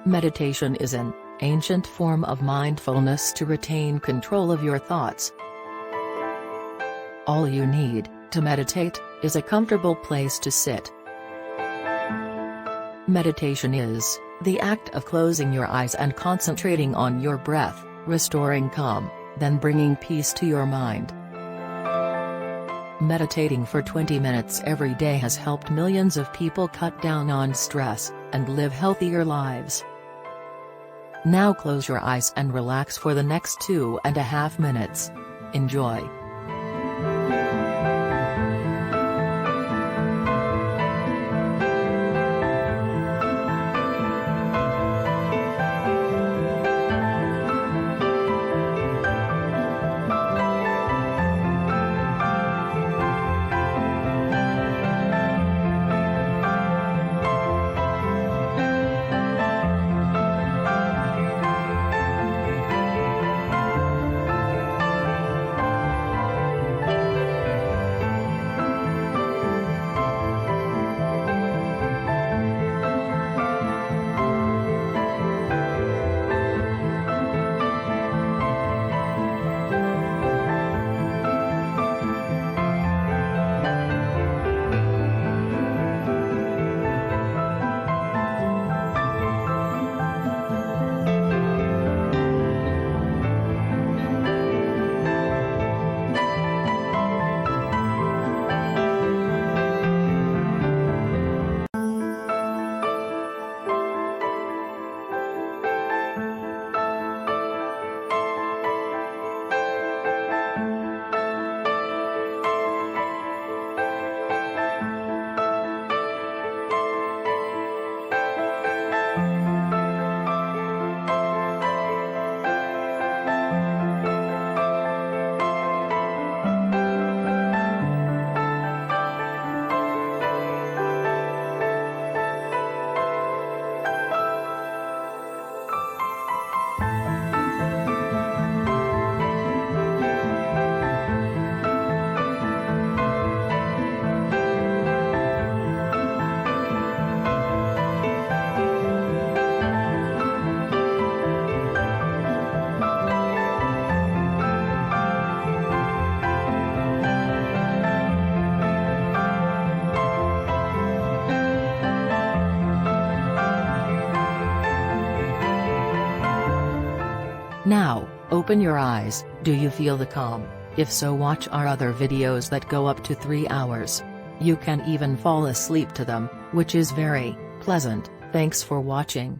Meditation is an ancient form of mindfulness to retain control of your thoughts. All you need to meditate is a comfortable place to sit. Meditation is the act of closing your eyes and concentrating on your breath, restoring calm, then bringing peace to your mind. Meditating for 20 minutes every day has helped millions of people cut down on stress and live healthier lives. Now close your eyes and relax for the next 2.5 minutes. Enjoy. Now, open your eyes. Do you feel the calm? If so, watch our other videos that go up to 3 hours. You can even fall asleep to them, which is very pleasant. Thanks for watching.